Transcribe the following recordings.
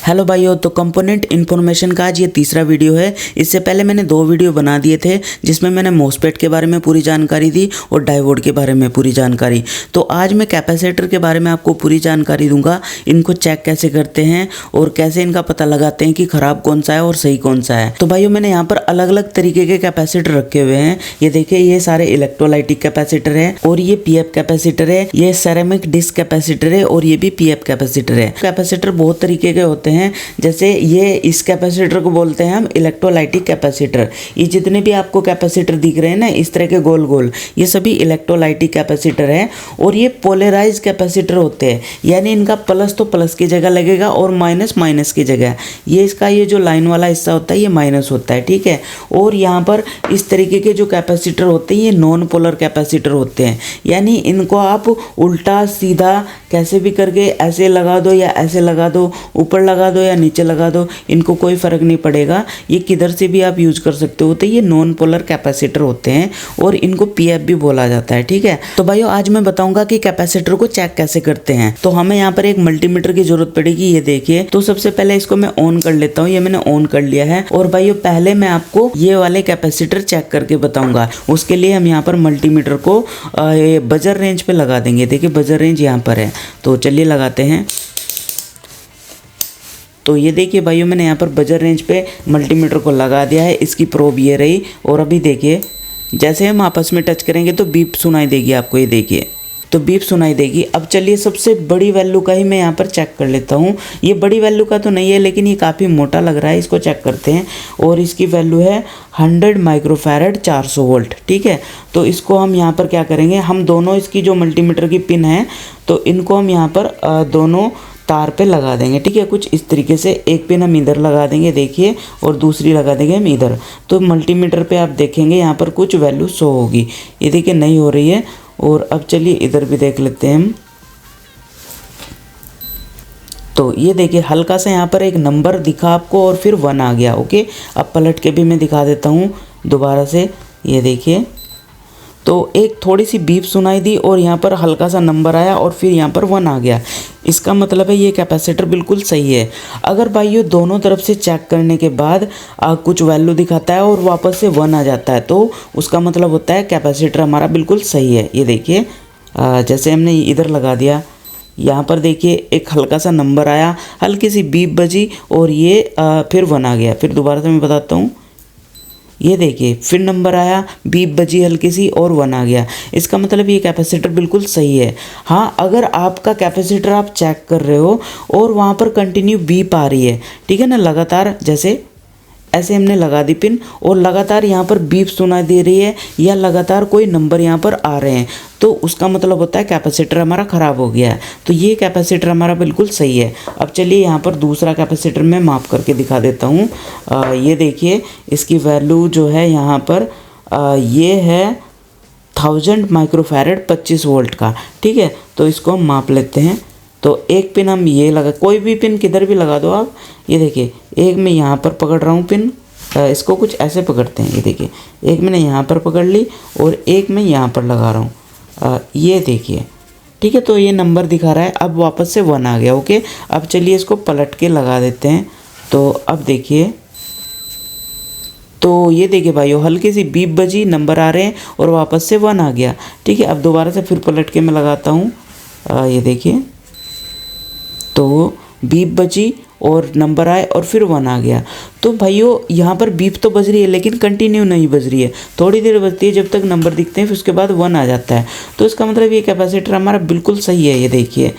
Hello भाइयों, तो component information का आज ये तीसरा वीडियो है। इससे पहले मैंने 2 वीडियो बना दिए थे जिसमें मैंने मोस्फेट के बारे में पूरी जानकारी दी और डायोड के बारे में पूरी जानकारी। तो आज मैं कैपेसिटर के बारे में आपको पूरी जानकारी दूंगा। इनको चेक कैसे करते हैं और कैसे इनका पता लगाते हैं कि ख़राब कौन सा है और सही कौन सा है। तो भाइयों, मैंने यहाँ पर अलग अलग तरीके के कैपेसिटर रखे हुए हैं। ये देखिए, ये सारे इलेक्ट्रोलाइटिक कैपेसिटर है और ये पीएफ कैपेसिटर है, ये सेरेमिक डिस्क कैपेसिटर है और ये भी पीएफ कैपेसिटर है। कैपेसिटर बहुत तरीके के होते हैं, जैसे ये इस कैपेसिटर को बोलते हैं हम इलेक्ट्रोलाइटिक कैपेसिटर। ये जितने भी आपको कैपेसिटर दिख रहे हैं ना इस तरह के गोल गोल, ये सभी इलेक्ट्रोलाइटिक कैपेसिटर है। और ये पोलराइज कैपेसिटर होते हैं, यानी इनका प्लस तो प्लस की जगह लगेगा और माइनस माइनस की जगह। ये इसका ये जो लाइन वाला हिस्सा होता है ये माइनस होता है, ठीक है। और यहाँ पर इस तरीके के जो कैपेसिटर होते हैं ये नॉन पोलर कैपेसिटर होते हैं, यानी इनको आप उल्टा सीधा कैसे भी करके ऐसे लगा दो या ऐसे लगा दो, ऊपर लगा दो या नीचे लगा दो, इनको कोई फ़र्क नहीं पड़ेगा। ये किधर से भी आप यूज कर सकते हो। तो ये नॉन पोलर कैपेसिटर होते हैं और इनको पीएफ भी बोला जाता है, ठीक है। तो भाइयों, आज मैं बताऊंगा कि कैपेसिटर को चेक कैसे करते हैं। तो हमें यहाँ पर एक मल्टीमीटर की जरूरत पड़ेगी। ये देखिए, तो सबसे पहले इसको मैं ऑन कर लेता हूँ। ये मैंने ऑन कर लिया है। और भाइयों, पहले मैं आपको ये वाले कैपेसिटर चेक करके बताऊंगा। उसके लिए हम यहाँ पर मल्टीमीटर को बजर रेंज पे लगा देंगे। देखिए, बजर रेंज यहाँ पर है, तो चलिए लगाते हैं। तो ये देखिए भाइयों, मैंने यहाँ पर बजर रेंज पे मल्टीमीटर को लगा दिया है। इसकी प्रोब ये रही। और अभी देखिए, जैसे हम आपस में टच करेंगे तो बीप सुनाई देगी आपको। ये देखिए, तो बीप सुनाई देगी। अब चलिए, सबसे बड़ी वैल्यू का ही मैं यहाँ पर चेक कर लेता हूँ। ये बड़ी वैल्यू का तो नहीं है, लेकिन ये काफ़ी मोटा लग रहा है। इसको चेक करते हैं। और इसकी वैल्यू है 100 माइक्रोफैरड 400 वोल्ट, ठीक है। तो इसको हम यहाँ पर क्या करेंगे, हम दोनों इसकी जो मल्टीमीटर की पिन है तो इनको हम यहाँ पर दोनों तार पे लगा देंगे, ठीक है। कुछ इस तरीके से एक पिन हम इधर लगा देंगे, देखिए, और दूसरी लगा देंगे हम इधर। तो मल्टीमीटर पे आप देखेंगे यहाँ पर कुछ वैल्यू शो होगी। ये देखिए, नहीं हो रही है। और अब चलिए इधर भी देख लेते हैं हम। तो ये देखिए, हल्का सा यहाँ पर एक नंबर दिखा आपको और फिर 1 आ गया, ओके। अब पलट के भी मैं दिखा देता हूँ दोबारा से। ये देखिए, तो एक थोड़ी सी बीप सुनाई दी और यहाँ पर हल्का सा नंबर आया और फिर यहाँ पर 1 आ गया। इसका मतलब है ये कैपेसिटर बिल्कुल सही है। अगर भाइयों दोनों तरफ से चेक करने के बाद कुछ वैल्यू दिखाता है और वापस से 1 आ जाता है, तो उसका मतलब होता है कैपेसिटर हमारा बिल्कुल सही है। ये देखिए, जैसे हमने इधर लगा दिया, यहाँ पर देखिए एक हल्का सा नंबर आया, हल्की सी बीप बजी और ये फिर 1 आ गया। फिर दोबारा से मैं बताता हूँ। ये देखिए, फिर नंबर आया, बीप बजी हल्की सी और 1 आ गया। इसका मतलब ये कैपेसिटर बिल्कुल सही है। हाँ, अगर आपका कैपेसिटर आप चेक कर रहे हो और वहाँ पर कंटिन्यू बीप आ रही है, ठीक है ना, लगातार, जैसे ऐसे हमने लगा दी पिन और लगातार यहाँ पर बीप सुनाई दे रही है या लगातार कोई नंबर यहाँ पर आ रहे हैं, तो उसका मतलब होता है कैपेसिटर हमारा ख़राब हो गया है। तो ये कैपेसिटर हमारा बिल्कुल सही है। अब चलिए यहाँ पर दूसरा कैपेसिटर मैं माप करके दिखा देता हूँ। ये देखिए, इसकी वैल्यू जो है यहाँ पर ये है 1000 माइक्रोफैरड 25 वोल्ट का, ठीक है। तो इसको हम माप लेते हैं। तो एक पिन हम ये लगा, कोई भी पिन किधर भी लगा दो आप। ये देखिए, एक मैं यहाँ पर पकड़ रहा हूँ पिन, इसको कुछ ऐसे पकड़ते हैं। ये देखिए, एक मैंने यहाँ पर पकड़ ली और एक मैं यहाँ पर लगा रहा हूँ। ये देखिए, ठीक है। तो ये नंबर दिखा रहा है। अब वापस से 1 आ गया, ओके। अब चलिए इसको पलट के लगा देते हैं। तो अब देखिए, तो ये देखिए भाइयों, हल्की सी बीप बजी, नंबर आ रहे हैं और वापस से 1 आ गया, ठीक है। अब दोबारा से फिर पलट के मैं लगाता हूँ। ये देखिए, तो बीप बजी और नंबर आए और फिर 1 आ गया। तो भाइयों, यहाँ पर बीप तो बज रही है लेकिन कंटिन्यू नहीं बज रही है, थोड़ी देर बजती है जब तक नंबर दिखते हैं, फिर उसके बाद 1 आ जाता है। तो इसका मतलब ये कैपेसिटर हमारा बिल्कुल सही है। ये देखिए,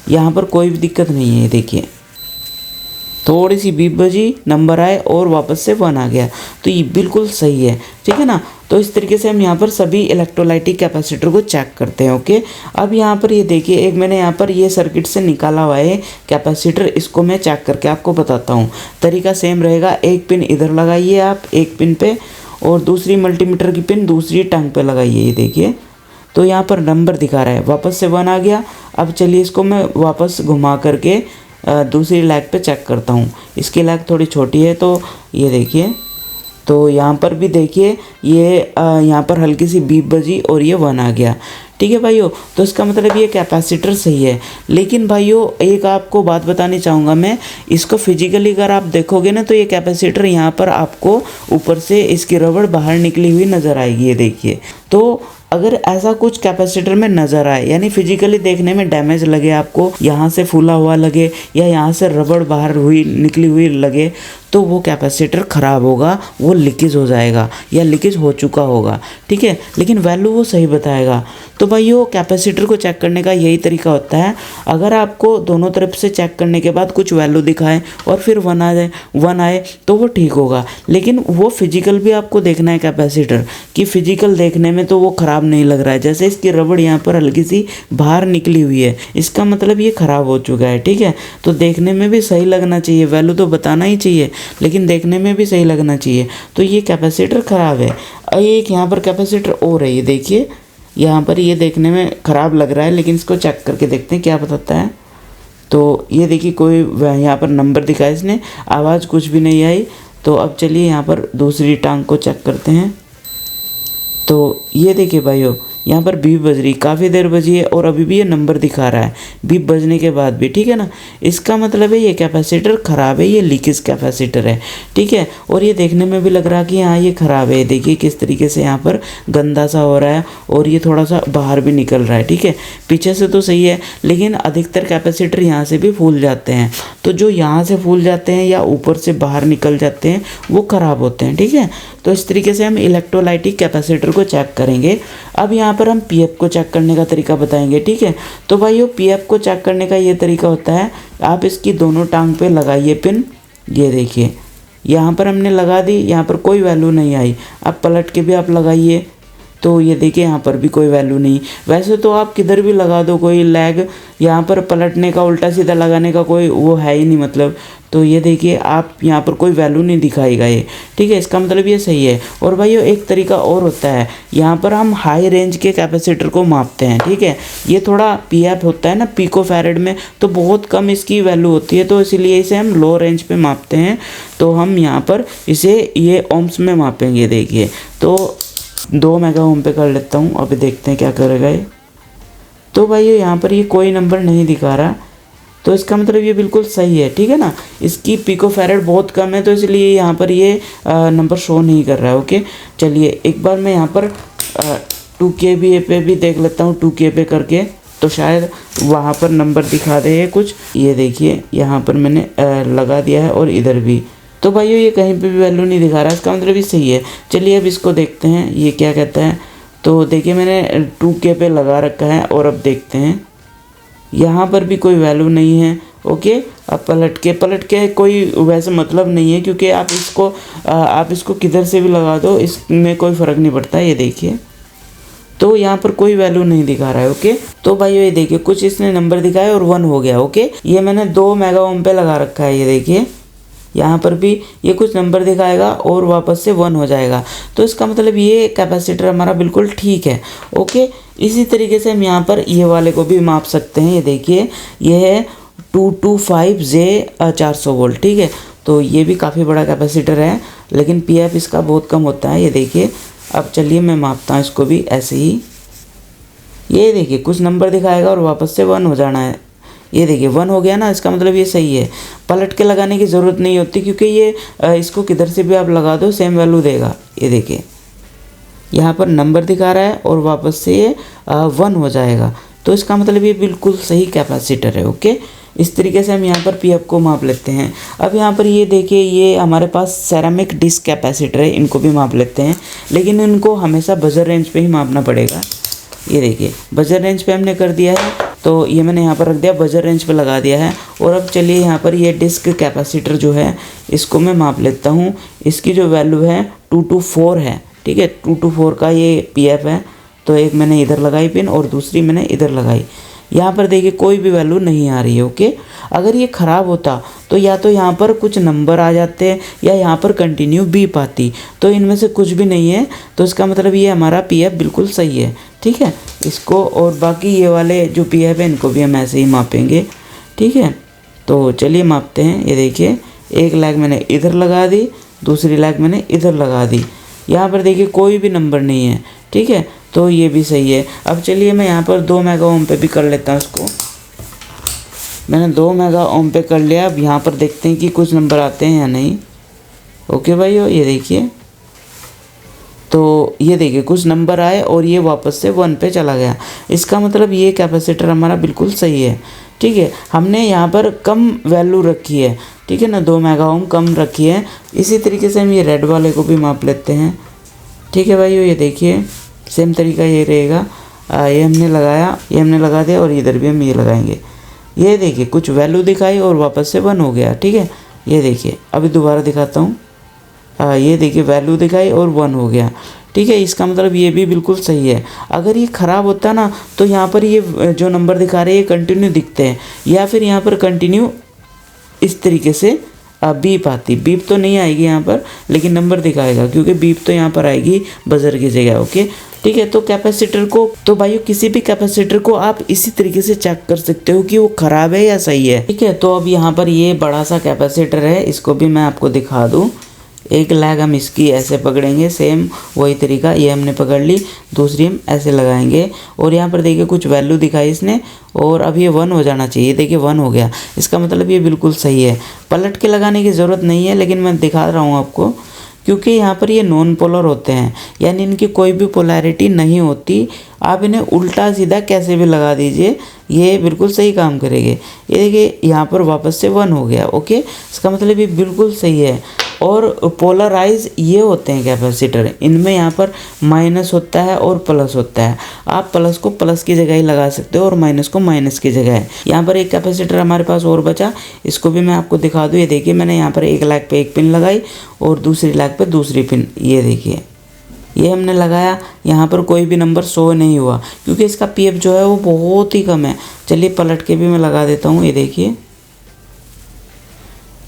यहाँ पर कोई भी दिक्कत नहीं है। ये देखिए, थोड़ी सी बीप बजी, नंबर आए और वापस से 1 आ गया। तो ये बिल्कुल सही है, ठीक है ना। तो इस तरीके से हम यहाँ पर सभी इलेक्ट्रोलाइटिक कैपेसिटर को चेक करते हैं, ओके। अब यहाँ पर ये देखिए, एक मैंने यहाँ पर ये सर्किट से निकाला हुआ है कैपेसिटर, इसको मैं चेक करके आपको बताता हूँ। तरीका सेम रहेगा। एक पिन इधर लगाइए आप, एक पिन पे, और दूसरी मल्टीमीटर की पिन दूसरी टंग पे लगाइए। ये देखिए, तो यहाँ पर नंबर दिखा रहा है, वापस से 1 आ गया। अब चलिए इसको मैं वापस घुमा करके दूसरी लैग पे चेक करता हूँ। इसकी लैग थोड़ी छोटी है, तो ये देखिए, तो यहाँ पर भी देखिए, ये यहाँ पर हल्की सी बीप बजी और ये 1 आ गया, ठीक है भाइयों। तो इसका मतलब ये कैपेसिटर सही है। लेकिन भाइयों एक आपको बात बतानी चाहूँगा मैं, इसको फिजिकली अगर आप देखोगे ना तो ये कैपेसिटर यहाँ पर आपको ऊपर से इसकी रबड़ बाहर निकली हुई नज़र आएगी, ये देखिए। तो अगर ऐसा कुछ कैपेसिटर में नज़र आए, यानी फिजिकली देखने में डैमेज लगे आपको, यहाँ से फूला हुआ लगे या यहाँ से रबड़ बाहर हुई निकली हुई लगे, तो वो कैपेसिटर ख़राब होगा, वो लीकेज हो जाएगा या लीकेज हो चुका होगा, ठीक है। लेकिन वैल्यू वो सही बताएगा। तो भाइयों कैपेसिटर को चेक करने का यही तरीका होता है। अगर आपको दोनों तरफ से चेक करने के बाद कुछ वैल्यू दिखाए और फिर 1 आए तो वो ठीक होगा। लेकिन वो फिजिकल भी आपको देखना है कैपेसिटर कि फिजिकल देखने में तो वो ख़राब नहीं लग रहा है। जैसे इसकी रबड़ यहाँ पर हल्की सी बाहर निकली हुई है, इसका मतलब ये ख़राब हो चुका है, ठीक है। तो देखने में भी सही लगना चाहिए, वैल्यू तो बताना ही चाहिए लेकिन देखने में भी सही लगना चाहिए। तो ये कैपेसिटर ख़राब है। एक यहाँ पर कैपेसिटर और है, ये देखिए यहाँ पर, ये देखने में ख़राब लग रहा है लेकिन इसको चेक करके देखते हैं क्या बताता है। तो ये देखिए कोई यहाँ पर नंबर दिखाया इसने, आवाज़ कुछ भी नहीं आई। तो अब चलिए यहाँ पर दूसरी टांग को चेक करते हैं। तो ये देखिए भाइयों यहाँ पर बीप बज रही, काफ़ी देर बजी है और अभी भी ये नंबर दिखा रहा है बीप बजने के बाद भी, ठीक है ना। इसका मतलब है ये कैपेसिटर ख़राब है, ये लीकेज कैपेसिटर है, ठीक है। और ये देखने में भी लग रहा कि हाँ ये ख़राब है। देखिए किस तरीके से यहाँ पर गंदा सा हो रहा है और ये थोड़ा सा बाहर भी निकल रहा है, ठीक है। पीछे से तो सही है लेकिन अधिकतर कैपेसिटर यहाँ से भी फूल जाते हैं। तो जो यहाँ से फूल जाते हैं या ऊपर से बाहर निकल जाते हैं वो ख़राब होते हैं, ठीक है। तो इस तरीके से हम इलेक्ट्रोलाइटिक कैपेसिटर को चेक करेंगे। अब यहाँ पर हम पीएफ को चेक करने का तरीका बताएंगे, ठीक है। तो भाइयों पीएफ को चेक करने का ये तरीका होता है, आप इसकी दोनों टांग पे लगाइए पिन, ये देखिए यहाँ पर हमने लगा दी, यहाँ पर कोई वैल्यू नहीं आई। अब पलट के भी आप लगाइए तो ये देखिए यहाँ पर भी कोई वैल्यू नहीं। वैसे तो आप किधर भी लगा दो कोई लैग, यहाँ पर पलटने का उल्टा सीधा लगाने का कोई वो है ही नहीं मतलब। तो ये देखिए आप यहाँ पर कोई वैल्यू नहीं दिखाएगा ये, ठीक है। इसका मतलब ये सही है। और भाइयों एक तरीका और होता है, यहाँ पर हम हाई रेंज के कैपेसिटर को मापते हैं, ठीक है। ये थोड़ा पीएफ होता है ना पिको फैरेड में, तो बहुत कम इसकी वैल्यू होती है, तो इसीलिए इसे हम लो रेंज पे मापते हैं। तो हम यहाँ पर इसे ये ओम्स में मापेंगे। देखिए तो 2 मेगा ओम पे कर लेता हूँ, अभी देखते हैं क्या करेगा ये। तो भाई यहाँ पर ये कोई नंबर नहीं दिखा रहा, तो इसका मतलब ये बिल्कुल सही है, ठीक है ना। इसकी पिको फैरेड बहुत कम है तो इसलिए यहाँ पर ये नंबर शो नहीं कर रहा है। ओके चलिए एक बार मैं यहाँ पर 2 पे भी देख लेता हूँ, 2K पे करके, तो शायद वहाँ पर नंबर दिखा दे ये कुछ। ये देखिए यहाँ पर मैंने लगा दिया है और इधर भी। तो भाइयों ये कहीं पे भी वैल्यू नहीं दिखा रहा, इसका मतलब भी सही है। चलिए अब इसको देखते हैं ये क्या कहता है। तो देखिए मैंने 2K पे लगा रखा है और अब देखते हैं यहाँ पर भी कोई वैल्यू नहीं है। ओके अब पलट के कोई वैसे मतलब नहीं है, क्योंकि आप इसको किधर से भी लगा दो इसमें कोई फ़र्क नहीं पड़ता। ये देखिए तो यहाँ पर कोई वैल्यू नहीं दिखा रहा है। ओके तो भाइयों ये देखिए कुछ इसने नंबर दिखाया और 1 हो गया। ओके ये मैंने 2 मेगा ओम पे लगा रखा है, ये देखिए यहाँ पर भी ये कुछ नंबर दिखाएगा और वापस से 1 हो जाएगा। तो इसका मतलब ये कैपेसिटर हमारा बिल्कुल ठीक है। ओके इसी तरीके से हम यहाँ पर ये वाले को भी माप सकते हैं। ये देखिए ये है 225J 400 वोल्ट, ठीक है। तो ये भी काफ़ी बड़ा कैपेसिटर है लेकिन पीएफ इसका बहुत कम होता है। ये देखिए अब चलिए मैं मापता हूँ इसको भी ऐसे ही। ये देखिए कुछ नंबर दिखाएगा और वापस से 1 हो जाना है। ये देखिए 1 हो गया ना, इसका मतलब ये सही है। पलट के लगाने की ज़रूरत नहीं होती क्योंकि ये इसको किधर से भी आप लगा दो सेम वैल्यू देगा। ये देखिए यहाँ पर नंबर दिखा रहा है और वापस से ये 1 हो जाएगा। तो इसका मतलब ये बिल्कुल सही कैपेसिटर है। ओके इस तरीके से हम यहाँ पर पीएफ को माप लेते हैं। अब यहाँ पर ये देखिए ये हमारे पास सेरामिक डिस्क कैपेसिटर है, इनको भी माप लेते हैं लेकिन इनको हमेशा बजर रेंज पे ही मापना पड़ेगा। ये देखिए बजर रेंज पे हमने कर दिया है, तो ये मैंने यहाँ पर रख दिया, बजर रेंज पे लगा दिया है। और अब चलिए यहाँ पर ये डिस्क कैपेसिटर जो है इसको मैं माप लेता हूँ। इसकी जो वैल्यू है 224 है, ठीक है। 224 का ये पीएफ है। तो एक मैंने इधर लगाई पिन और दूसरी मैंने इधर लगाई। यहाँ पर देखिए कोई भी वैल्यू नहीं आ रही है। ओके अगर ये ख़राब होता तो या तो यहाँ पर कुछ नंबर आ जाते या यहाँ पर कंटिन्यू बीप आती, तो इनमें से कुछ भी नहीं है। तो इसका मतलब ये हमारा पीएफ बिल्कुल सही है, ठीक है। इसको और बाकी ये वाले जो पीएफ है इनको भी हम ऐसे ही मापेंगे, ठीक है। तो चलिए मापते हैं। ये देखिए एक लैग मैंने इधर लगा दी, दूसरी लैग मैंने इधर लगा दी। यहाँ पर देखिए कोई भी नंबर नहीं है, ठीक है। तो ये भी सही है। अब चलिए मैं यहाँ पर 2 मेगा ओम पे भी कर लेता हूँ इसको। मैंने 2 मेगा ओम पे कर लिया। अब यहाँ पर देखते हैं कि कुछ नंबर आते हैं या नहीं। ओके भाइयों, ये देखिए, तो ये देखिए कुछ नंबर आए और ये वापस से 1 पे चला गया। इसका मतलब ये कैपेसिटर हमारा बिल्कुल सही है। ठीक है, हमने यहाँ पर कम वैल्यू रखी है, ठीक है ना, 2 मेगा ओम कम रखी है। इसी तरीके से हम ये रेड वाले को भी माप लेते हैं। ठीक है भाइयों, ये देखिए सेम तरीका ये रहेगा। ये हमने लगाया, ये हमने लगा दिया, और इधर भी हम ये लगाएंगे। ये देखिए कुछ वैल्यू दिखाई और वापस से 1 हो गया। ठीक है, ये देखिए अभी दोबारा दिखाता हूँ। ये देखिए वैल्यू दिखाई और 1 हो गया। ठीक है, इसका मतलब ये भी बिल्कुल सही है। अगर ये ख़राब होता ना तो यहाँ पर ये जो नंबर दिखा रहे हैं ये कंटिन्यू दिखते हैं, या फिर यहाँ पर कंटिन्यू इस तरीके से बीप आती। बीप तो नहीं आएगी यहाँ पर, लेकिन नंबर दिखाएगा, क्योंकि बीप तो यहाँ पर आएगी बजर की जगह। ओके, ठीक है। तो कैपेसिटर को, तो भाइयों किसी भी कैपेसिटर को आप इसी तरीके से चेक कर सकते हो कि वो ख़राब है या सही है। ठीक है, तो अब यहाँ पर ये बड़ा सा कैपेसिटर है, इसको भी मैं आपको दिखा दूँ। एक लैग हम इसकी ऐसे पकड़ेंगे, सेम वही तरीका, ये हमने पकड़ ली, दूसरी हम ऐसे लगाएंगे, और यहाँ पर देखिए कुछ वैल्यू दिखाई इसने, और अब ये 1 हो जाना चाहिए। देखिए 1 हो गया, इसका मतलब ये बिल्कुल सही है। पलट के लगाने की ज़रूरत नहीं है, लेकिन मैं दिखा रहा हूँ आपको, क्योंकि यहाँ पर ये नॉन पोलर होते हैं, यानी इनकी कोई भी पोलैरिटी नहीं होती। आप इन्हें उल्टा सीधा कैसे भी लगा दीजिए, ये बिल्कुल सही काम करेंगे। ये देखिए यहाँ पर वापस से 1 हो गया। ओके, इसका मतलब ये बिल्कुल सही है। और पोलराइज ये होते हैं कैपेसिटर, इनमें यहाँ पर माइनस होता है और प्लस होता है। आप प्लस को प्लस की जगह ही लगा सकते हो और माइनस को माइनस की जगह है। यहाँ पर एक कैपेसिटर हमारे पास और बचा, इसको भी मैं आपको दिखा दूँ। ये देखिए मैंने यहाँ पर एक लैग पे एक पिन लगाई और दूसरी लैग पे दूसरी पिन। ये देखिए ये हमने लगाया, यहाँ पर कोई भी नंबर शो नहीं हुआ, क्योंकि इसका पीएफ जो है वो बहुत ही कम है। चलिए पलट के भी मैं लगा देता हूँ। ये देखिए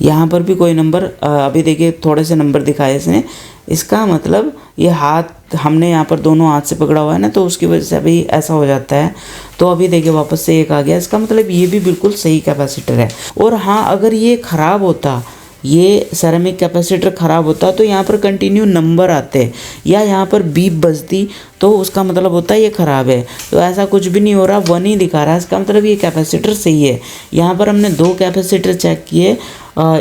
यहाँ पर भी कोई नंबर, अभी देखिए थोड़े से नंबर दिखाए इसने। इसका मतलब ये हाथ हमने यहाँ पर दोनों हाथ से पकड़ा हुआ है ना, तो उसकी वजह से अभी ऐसा हो जाता है। तो अभी देखिए वापस से एक आ गया, इसका मतलब ये भी बिल्कुल सही कैपेसिटर है। और हाँ, अगर ये ख़राब होता, ये सेरेमिक कैपेसिटर ख़राब होता, तो यहाँ पर कंटिन्यू नंबर आते या यहाँ पर बीप बजती, तो उसका मतलब होता है ये ख़राब है। तो ऐसा कुछ भी नहीं हो रहा, 1 ही दिखा रहा है, इसका मतलब ये कैपेसिटर सही है। यहाँ पर हमने 2 कैपेसिटर चेक किए,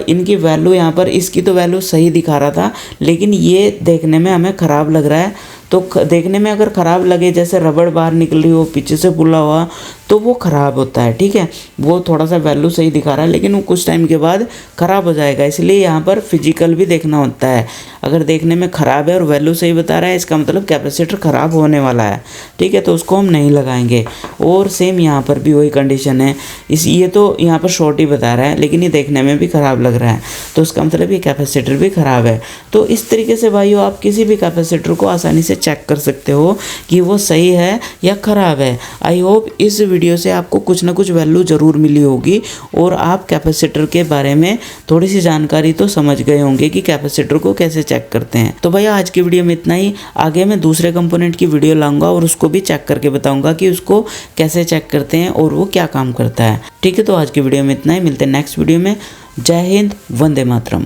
इनकी वैल्यू यहाँ पर, इसकी तो वैल्यू सही दिखा रहा था, लेकिन ये देखने में हमें ख़राब लग रहा है। तो देखने में अगर ख़राब लगे, जैसे रबड़ बाहर निकल रही हो, पीछे से फुला हुआ, तो वो ख़राब होता है। ठीक है, वो थोड़ा सा वैल्यू सही दिखा रहा है, लेकिन वो कुछ टाइम के बाद ख़राब हो जाएगा। इसलिए यहाँ पर फिजिकल भी देखना होता है। अगर देखने में ख़राब है और वैल्यू सही बता रहा है, इसका मतलब कैपेसिटर ख़राब होने वाला है। ठीक है, तो उसको हम नहीं लगाएंगे। और सेम यहाँ पर भी वही कंडीशन है। ये तो यहाँ पर शॉर्ट ही बता रहा है, लेकिन ये देखने में भी ख़राब लग रहा है, तो उसका मतलब ये कैपेसिटर भी ख़राब है। तो इस तरीके से भाइयों आप किसी भी कैपेसिटर को आसानी से चेक कर सकते हो कि वो सही है या ख़राब है। आई होप इस वीडियो से आपको कुछ ना कुछ वैल्यू ज़रूर मिली होगी और आप कैपेसिटर के बारे में थोड़ी सी जानकारी तो समझ गए होंगे कि कैपेसिटर को कैसे चेक करते हैं। तो भैया आज की वीडियो में इतना ही। आगे मैं दूसरे कंपोनेंट की वीडियो लाऊंगा और उसको भी चेक करके बताऊंगा कि उसको कैसे चेक करते हैं और वो क्या काम करता है। ठीक है, तो आज की वीडियो में इतना ही। मिलते हैं नेक्स्ट वीडियो में। जय हिंद, वंदे मातरम।